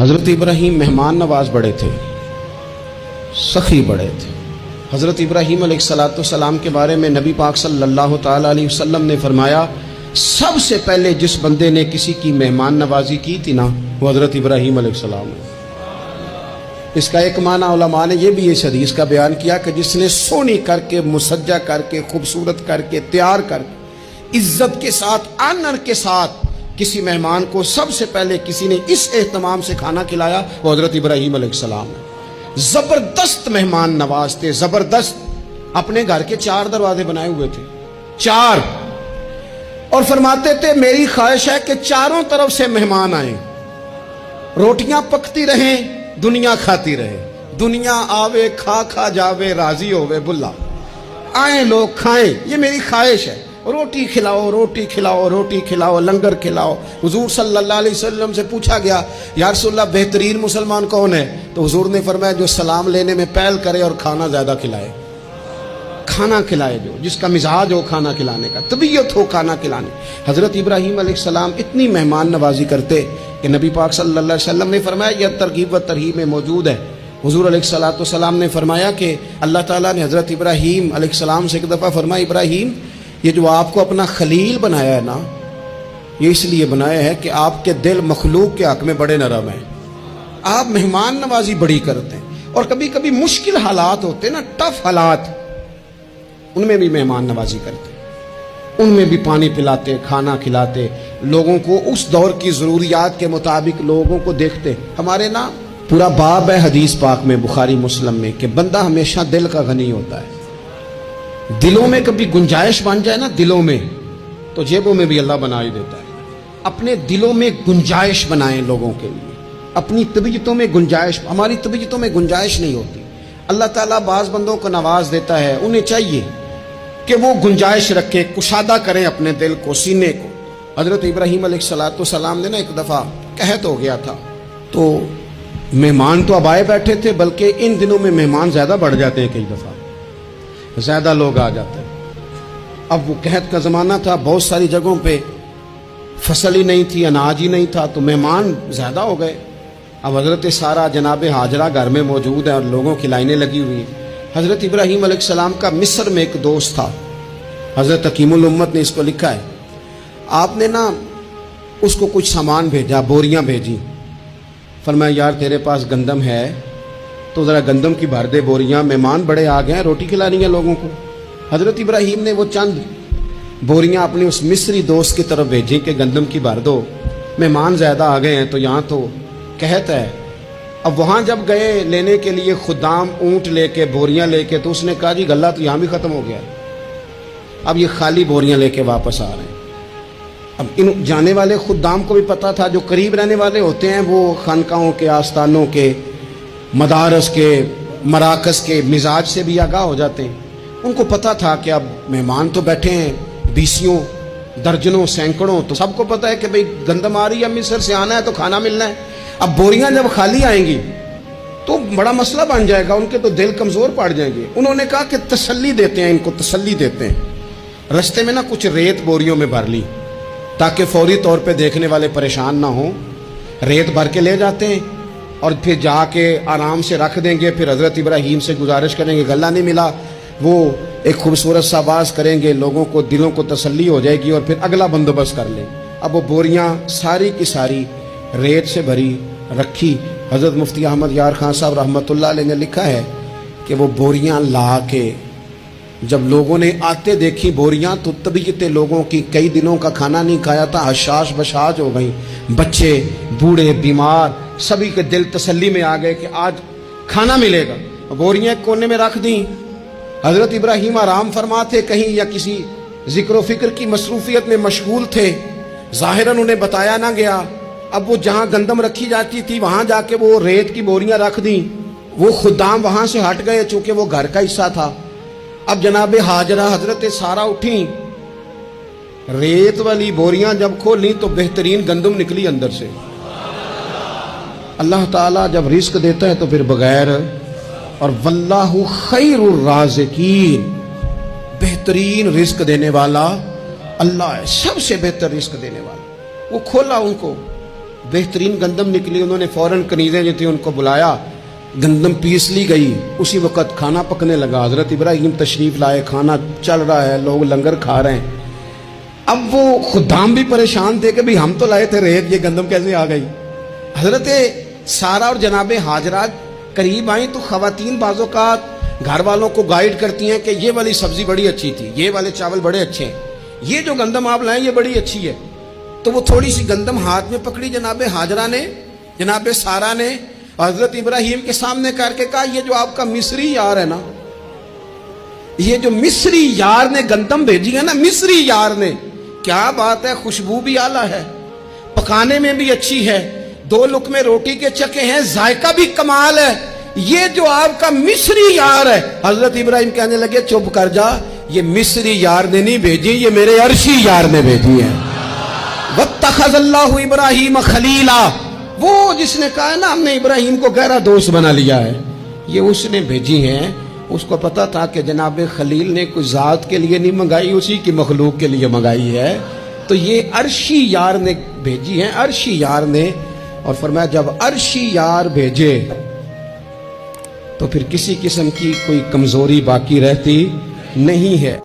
حضرت ابراہیم مہمان نواز بڑے تھے، سخی بڑے تھے۔ حضرت ابراہیم علیہ السلام کے بارے میں نبی پاک صلی اللہ تعالیٰ علیہ وسلم نے فرمایا، سب سے پہلے جس بندے نے کسی کی مہمان نوازی کی تھی نا، وہ حضرت ابراہیم علیہ السلام ہے۔ اس کا ایک معنی علماء نے یہ بھی اس حدیث کا بیان کیا کہ جس نے سونی کر کے، مسجہ کر کے، خوبصورت کر کے، تیار کر کے، عزت کے ساتھ، آنر کے ساتھ کسی مہمان کو سب سے پہلے کسی نے اس اہتمام سے کھانا کھلایا، وہ حضرت ابراہیم علیہ السلام ہے۔ زبردست مہمان نواز تھے، زبردست۔ اپنے گھر کے 4 دروازے بنائے ہوئے تھے، 4، اور فرماتے تھے میری خواہش ہے کہ چاروں طرف سے مہمان آئیں، روٹیاں پکتی رہیں، دنیا کھاتی رہے، دنیا آوے کھا کھا جاوے، راضی ہوئے بلا، آئیں لوگ کھائیں، یہ میری خواہش ہے۔ روٹی کھلاؤ، روٹی کھلاؤ، روٹی کھلاؤ، لنگر کھلاؤ۔ حضور صلی اللہ علیہ وسلم سے پوچھا گیا، یا رسول اللہ بہترین مسلمان کون ہے؟ تو حضور نے فرمایا جو سلام لینے میں پہل کرے اور کھانا زیادہ کھلائے، کھانا کھلائے، جو جس کا مزاج ہو کھانا کھلانے کا، طبیعت ہو کھانا کھلانے۔ حضرت ابراہیم علیہ السلام اتنی مہمان نوازی کرتے کہ نبی پاک صلی اللہ علیہ وسلم نے فرمایا، یہ ترغیب و ترہیب میں موجود ہے۔ حضور علیہ السلام نے فرمایا کہ اللہ تعالیٰ نے حضرت ابراہیم علیہ السلام سے ایک دفعہ فرمایا، ابراہیم یہ جو آپ کو اپنا خلیل بنایا ہے نا، یہ اس لیے بنایا ہے کہ آپ کے دل مخلوق کے حق میں بڑے نرم ہیں، آپ مہمان نوازی بڑی کرتے ہیں، اور کبھی کبھی مشکل حالات ہوتے ہیں نا، ٹف حالات، ان میں بھی مہمان نوازی کرتے، ان میں بھی پانی پلاتے، کھانا کھلاتے، لوگوں کو اس دور کی ضروریات کے مطابق لوگوں کو دیکھتے۔ ہمارے نا پورا باب ہے حدیث پاک میں، بخاری مسلم میں، کہ بندہ ہمیشہ دل کا غنی ہوتا ہے۔ دلوں میں کبھی گنجائش بن جائے نا، دلوں میں، تو جیبوں میں بھی اللہ بنا ہی دیتا ہے۔ اپنے دلوں میں گنجائش بنائیں لوگوں کے لیے، اپنی طبیعتوں میں گنجائش۔ ہماری طبیعتوں میں گنجائش نہیں ہوتی، اللہ تعالیٰ بعض بندوں کو نواز دیتا ہے، انہیں چاہیے کہ وہ گنجائش رکھیں، کشادہ کریں اپنے دل کو، سینے کو۔ حضرت ابراہیم علیہ السلام نے نا ایک دفعہ قحط ہو گیا تھا، تو مہمان تو اب آئے بیٹھے تھے، بلکہ ان دنوں میں مہمان زیادہ بڑھ جاتے ہیں، کئی دفعہ زیادہ لوگ آ جاتے ہیں۔ اب وہ قحط کا زمانہ تھا، بہت ساری جگہوں پہ فصل ہی نہیں تھی، اناج ہی نہیں تھا، تو مہمان زیادہ ہو گئے۔ اب حضرت سارہ جناب ہاجرہ گھر میں موجود ہے اور لوگوں کی لائنیں لگی ہوئی ہیں۔ حضرت ابراہیم علیہ السلام کا مصر میں ایک دوست تھا، حضرت حکیم الامت نے اس کو لکھا ہے، آپ نے نا اس کو کچھ سامان بھیجا، بوریاں بھیجی، فرمایا یار تیرے پاس گندم ہے تو ذرا گندم کی بھر دے بوریاں، مہمان بڑے آ گئے ہیں، روٹی کھلانی ہے لوگوں کو۔ حضرت ابراہیم نے وہ چند بوریاں اپنے اس مصری دوست کی طرف بھیجیں کہ گندم کی بھر دو، مہمان زیادہ آ گئے ہیں، تو یہاں تو قحط ہے۔ اب وہاں جب گئے لینے کے لیے خدام اونٹ لے کے، بوریاں لے کے، تو اس نے کہا جی غلہ تو یہاں بھی ختم ہو گیا، اب یہ خالی بوریاں لے کے واپس آ رہے ہیں۔ اب ان جانے والے خدام کو بھی پتا تھا، جو قریب رہنے والے ہوتے ہیں وہ خانقاہوں کے، آستانوں کے، مدارس کے، مراکز کے مزاج سے بھی آگاہ ہو جاتے ہیں۔ ان کو پتا تھا کہ اب مہمان تو بیٹھے ہیں، بیسیوں، درجنوں، سینکڑوں، تو سب کو پتا ہے کہ بھئی گندم آ رہی ہے، مصر سے آنا ہے تو کھانا ملنا ہے۔ اب بوریاں جب خالی آئیں گی تو بڑا مسئلہ بن جائے گا، ان کے تو دل کمزور پڑ جائیں گے۔ انہوں نے کہا کہ تسلی دیتے ہیں، ان کو تسلی دیتے ہیں۔ رستے میں نا کچھ ریت بوریوں میں بھر لی تاکہ فوری طور پہ دیکھنے والے پریشان نہ ہوں، ریت بھر کے لے جاتے ہیں اور پھر جا کے آرام سے رکھ دیں گے۔ پھر حضرت ابراہیم سے گزارش کریں گے، غلہ نہیں ملا، وہ ایک خوبصورت سا آواز کریں گے، لوگوں کو دلوں کو تسلی ہو جائے گی، اور پھر اگلا بندوبست کر لیں۔ اب وہ بوریاں ساری کی ساری ریت سے بھری رکھی۔ حضرت مفتی احمد یار خان صاحب رحمۃ اللہ علیہ نے لکھا ہے کہ وہ بوریاں لا کے جب لوگوں نے آتے دیکھی بوریاں، تو طبیعت لوگوں کی کئی دنوں کا کھانا نہیں کھایا تھا، حشاش بشاش ہو گئی، بچے، بوڑھے، بیمار، سبھی کے دل تسلی میں آ گئے کہ آج کھانا ملے گا۔ بوریاں ایک کونے میں رکھ دیں۔ حضرت ابراہیم آرام فرما تھے، کہیں یا کسی ذکر و فکر کی مصروفیت میں مشغول تھے، ظاہراً انہیں بتایا نہ گیا۔ اب وہ جہاں گندم رکھی جاتی تھی وہاں جا کے وہ ریت کی بوریاں رکھ دیں۔ وہ خدام وہاں سے ہٹ گئے چونکہ وہ گھر کا حصہ تھا۔ اب جناب ہاجرہ حضرت سارہ اٹھیں، ریت والی بوریاں جب کھولیں تو بہترین گندم نکلی اندر سے۔ اللہ تعالیٰ جب رزق دیتا ہے تو پھر بغیر، اور واللہ خیر الرازقین، بہترین رزق دینے والا اللہ ہے، سب سے بہتر رزق دینے والا۔ وہ کھولا ان کو، بہترین گندم نکلی. انہوں نے فوراً کنیزیں جو تھیں ان کو بلایا, گندم پیس لی گئی. اسی وقت کھانا پکنے لگا. حضرت ابراہیم تشریف لائے, کھانا چل رہا ہے, لوگ لنگر کھا رہے ہیں. اب وہ خدام بھی پریشان تھے کہ ہم تو لائے تھے ریت, یہ گندم کیسے آ گئی. حضرت سارہ اور جناب ہاجرہ قریب آئیں تو خواتین بعض اوقات گھر والوں کو گائیڈ کرتی ہیں کہ یہ والی سبزی بڑی اچھی تھی, یہ والے چاول بڑے اچھے ہیں, یہ جو گندم آپ لائیں یہ بڑی اچھی ہے. تو وہ تھوڑی سی گندم ہاتھ میں پکڑی جناب ہاجرہ نے, جناب سارہ نے, حضرت ابراہیم کے سامنے کر کے کہا یہ جو آپ کا مصری یار ہے نا, یہ جو مصری یار نے گندم بھیجی ہے نا, مصری یار نے, کیا بات ہے, خوشبو بھی اعلیٰ ہے, پکانے میں بھی اچھی ہے, 2 لقمے روٹی کے چکے ہیں, ذائقہ بھی کمال ہے, یہ جو آپ کا مصری یار ہے. حضرت ابراہیم کہنے لگے چپ کر جا, یہ مصری یار نے نہیں بھیجی, یہ میرے عرشی یار نے بھیجی ہے. واتخذ اللہ ابراہیم خلیلا, وہ جس نے کہا نا ہم نے ابراہیم کو گہرا دوست بنا لیا ہے, یہ اس نے بھیجی ہیں. اس کو پتا تھا کہ جناب خلیل نے کوئی ذات کے لیے نہیں منگائی, اسی کی مخلوق کے لیے منگائی ہے, تو یہ عرشی یار نے بھیجی ہیں, عرشی یار نے. اور فرمایا جب عرشی یار بھیجے تو پھر کسی قسم کی کوئی کمزوری باقی رہتی نہیں ہے.